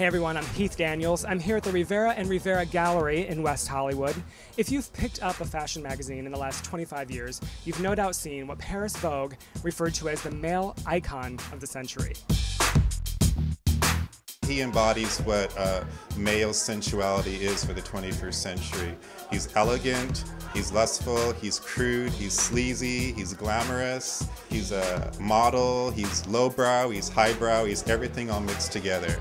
Hey everyone, I'm Heath Daniels. I'm here at the Rivera and Rivera Gallery in West Hollywood. If you've picked up a fashion magazine in the last 25 years, you've no doubt seen what Paris Vogue referred to as the male icon of the century. He embodies what male sensuality is for the 21st century. He's elegant, he's lustful, he's crude, he's sleazy, he's glamorous, he's a model, he's lowbrow, he's highbrow, he's everything all mixed together.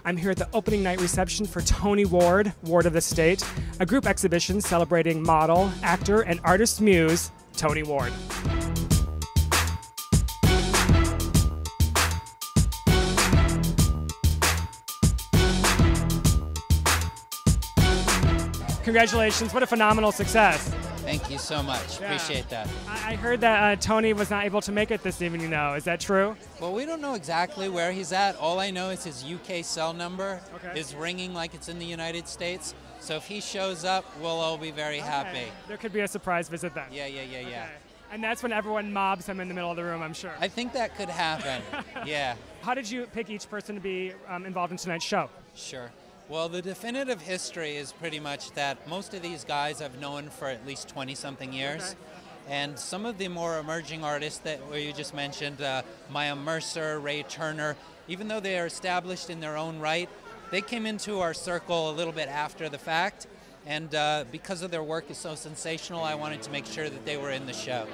I'm here at the opening night reception for Tony Ward, Ward of the State, a group exhibition celebrating model, actor, and artist muse, Tony Ward. Congratulations, what a phenomenal success. Thank you so much. Yeah. Appreciate that. I heard that Tony was not able to make it this evening, Is that true? Well, we don't know exactly where he's at. All I know is his UK cell number is ringing like it's in the United States. So if he shows up, we'll all be very happy. There could be a surprise visit then. Yeah. And that's when everyone mobs him in the middle of the room, I'm sure. I think that could happen. Yeah. How did you pick each person to be involved in tonight's show? Sure. Well, the definitive history is pretty much that most of these guys I've known for at least 20-something years. Okay. And some of the more emerging artists that you just mentioned, Maya Mercer, Ray Turner, even though they are established in their own right, they came into our circle a little bit after the fact. And because of their work is so sensational, I wanted to make sure that they were in the show.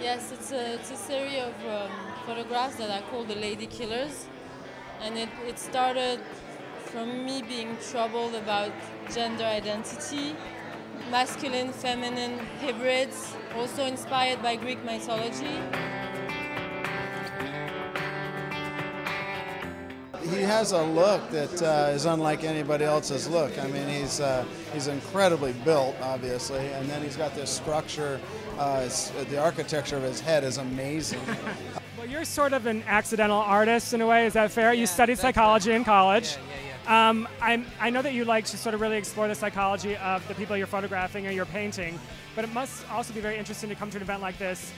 Yes, it's a series of photographs that I call the Lady Killers. And it started from me being troubled about gender identity, masculine, feminine hybrids, also inspired by Greek mythology. He has a look that is unlike anybody else's look. I mean, he's incredibly built, obviously, and then he's got this structure. The architecture of his head is amazing. Well, you're sort of an accidental artist in a way, is that fair? You studied psychology in college. Yeah. I know that you like to sort of really explore the psychology of the people you're photographing or you're painting, but it must also be very interesting to come to an event like this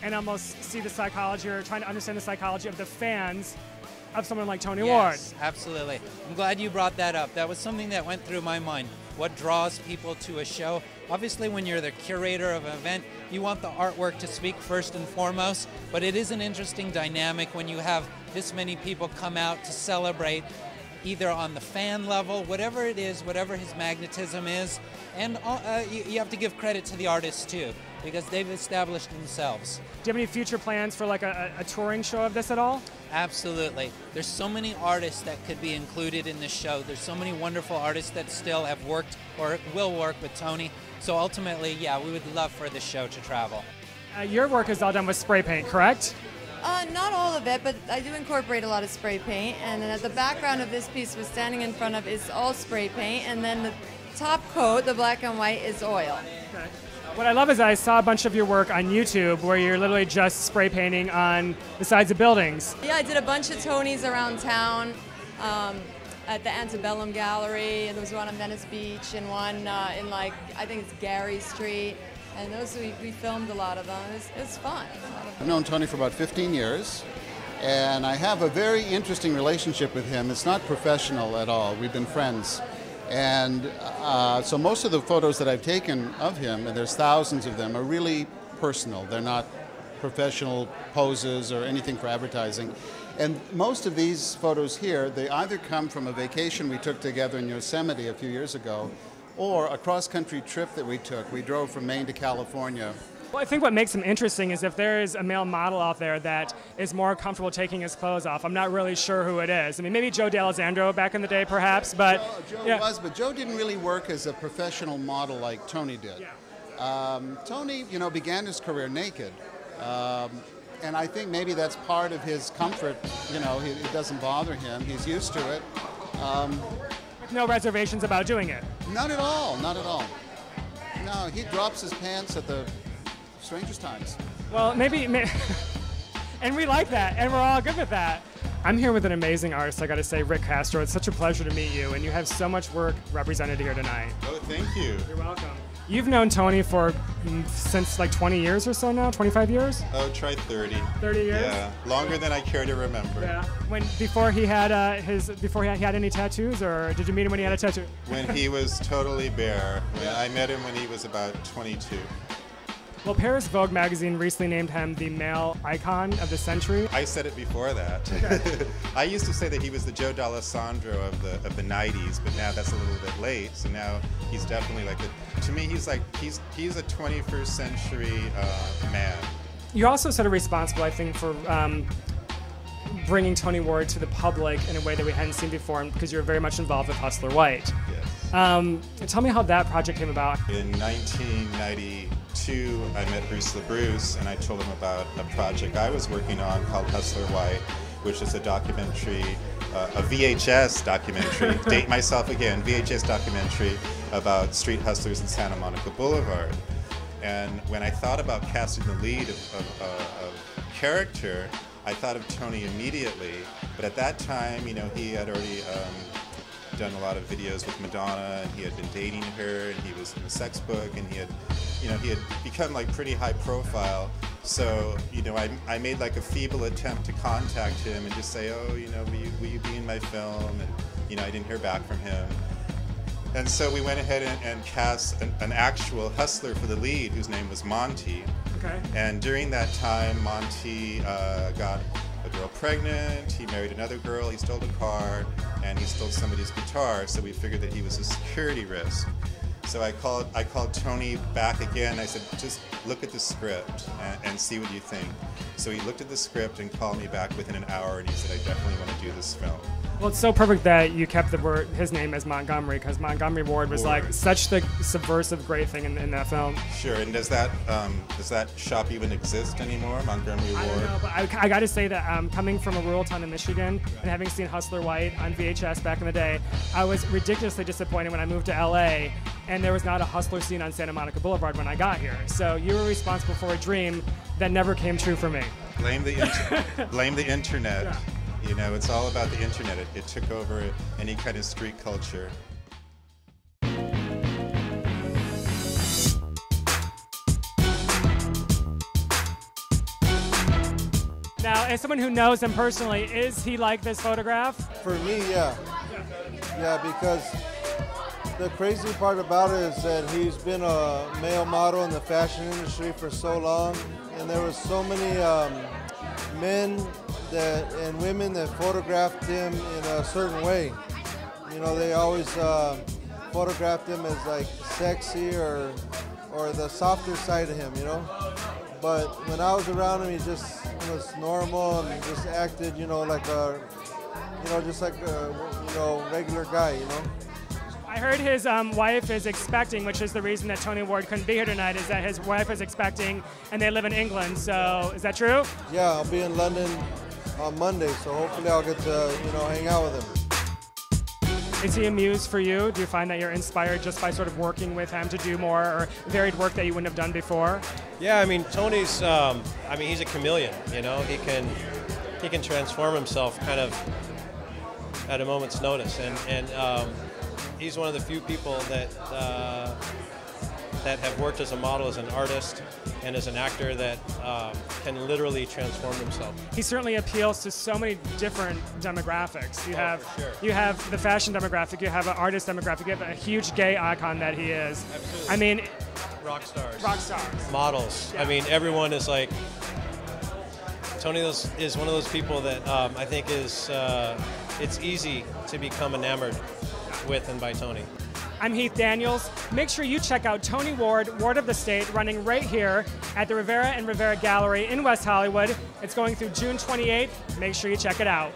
and almost see the psychology or trying to understand the psychology of the fans of someone like Tony Ward. Yes, absolutely. I'm glad you brought that up. That was something that went through my mind. What draws people to a show? Obviously, when you're the curator of an event, you want the artwork to speak first and foremost, but it is an interesting dynamic when you have this many people come out to celebrate either on the fan level, whatever it is, whatever his magnetism is, and you have to give credit to the artists too, because they've established themselves. Do you have any future plans for like a touring show of this at all? Absolutely. There's so many artists that could be included in this show. There's so many wonderful artists that still have worked or will work with Tony. So ultimately, yeah, we would love for this show to travel. Your work is all done with spray paint, correct? Not all of it, but I do incorporate a lot of spray paint. And then the background of this piece we're standing in front of is all spray paint. And then the top coat, the black and white, is oil. Okay. What I love is I saw a bunch of your work on YouTube where you're literally just spray painting on the sides of buildings. Yeah, I did a bunch of Tonys around town at the Antebellum Gallery, and there was one on Venice Beach, and one in I think it's Gary Street. And those we filmed a lot of them. It was fun. I've known Tony for about 15 years, and I have a very interesting relationship with him. It's not professional at all. We've been friends. And so most of the photos that I've taken of him, and there's thousands of them, are really personal. They're not professional poses or anything for advertising. And most of these photos here, they either come from a vacation we took together in Yosemite a few years ago, or a cross-country trip that we took. We drove from Maine to California. Well, I think what makes him interesting is if there is a male model out there that is more comfortable taking his clothes off. I'm not really sure who it is. I mean, maybe Joe D'Alessandro back in the day, perhaps, but... Joe was, but Joe didn't really work as a professional model like Tony did. Yeah. Tony, began his career naked. And I think maybe that's part of his comfort. It doesn't bother him. He's used to it. With no reservations about doing it? Not at all, not at all. No, he drops his pants at the strangest times. Well, maybe and we like that, and we're all good with that. I'm here with an amazing artist, I gotta say, Rick Castro. It's such a pleasure to meet you, and you have so much work represented here tonight. Oh, thank you. You're welcome. You've known Tony for since like 20 years or so now, 25 years? Oh, try 30. 30 years? Yeah, longer than I care to remember. Yeah. Before he had any tattoos, or did you meet him when he had a tattoo? When he was totally bare. I met him when he was about 22. Well, Paris Vogue magazine recently named him the male icon of the century. I said it before that. Okay. I used to say that he was the Joe D'Alessandro of the 90s, but now that's a little bit late. So now he's definitely like to me, he's a 21st century man. You're also sort of responsible, I think, for bringing Tony Ward to the public in a way that we hadn't seen before, because you're very much involved with Hustler White. Yes. Tell me how that project came about. In 1992, I met Bruce LaBruce, and I told him about a project I was working on called Hustler White, which is a documentary, a VHS documentary, date myself again, VHS documentary about street hustlers in Santa Monica Boulevard. And when I thought about casting the lead of character, I thought of Tony immediately. But at that time, he had already done a lot of videos with Madonna, and he had been dating her, and he was in a sex book, and he had become like pretty high profile. So, I made like a feeble attempt to contact him and just say, oh, will you be in my film? And, I didn't hear back from him. And so we went ahead and cast an actual hustler for the lead, whose name was Monty. Okay. And during that time, Monty got a girl pregnant, he married another girl, he stole a car, and he stole somebody's guitar, so we figured that he was a security risk. So I called Tony back again. I said, just look at the script and see what you think. So he looked at the script and called me back within an hour, and he said, I definitely want to do this film. Well, it's so perfect that you kept his name as Montgomery, because Montgomery Ward was like such the subversive great thing in that film. Sure, and does that shop even exist anymore, Montgomery Ward? I don't know, but I got to say that coming from a rural town in Michigan and having seen Hustler White on VHS back in the day, I was ridiculously disappointed when I moved to LA and there was not a hustler scene on Santa Monica Boulevard when I got here. So you were responsible for a dream that never came true for me. Blame the internet. Yeah. It's all about the internet. It took over any kind of street culture. Now, as someone who knows him personally, is he like this photograph? For me, yeah. Yeah, because the crazy part about it is that he's been a male model in the fashion industry for so long, and there was so many men and women that photographed him in a certain way. They always photographed him as like sexy or the softer side of him, But when I was around him, he just was normal and just acted, like a, just like a, regular guy, I heard his wife is expecting, which is the reason that Tony Ward couldn't be here tonight, is that his wife is expecting and they live in England. So is that true? Yeah, I'll be in London on Monday, so hopefully I'll get to, hang out with him. Is he a muse for you? Do you find that you're inspired just by sort of working with him to do more or varied work that you wouldn't have done before? Yeah, Tony's, he's a chameleon, He can transform himself kind of at a moment's notice, and he's one of the few people that have worked as a model, as an artist, and as an actor that can literally transform himself. He certainly appeals to so many different demographics. You have the fashion demographic, you have an artist demographic, you have a huge gay icon that he is. Absolutely. Rock stars. Models. Yeah. Everyone is like, Tony is one of those people that I think is, it's easy to become enamored with and by Tony. I'm Heath Daniels. Make sure you check out Tony Ward, Ward of the State, running right here at the Rivera and Rivera Gallery in West Hollywood. It's going through June 28th. Make sure you check it out.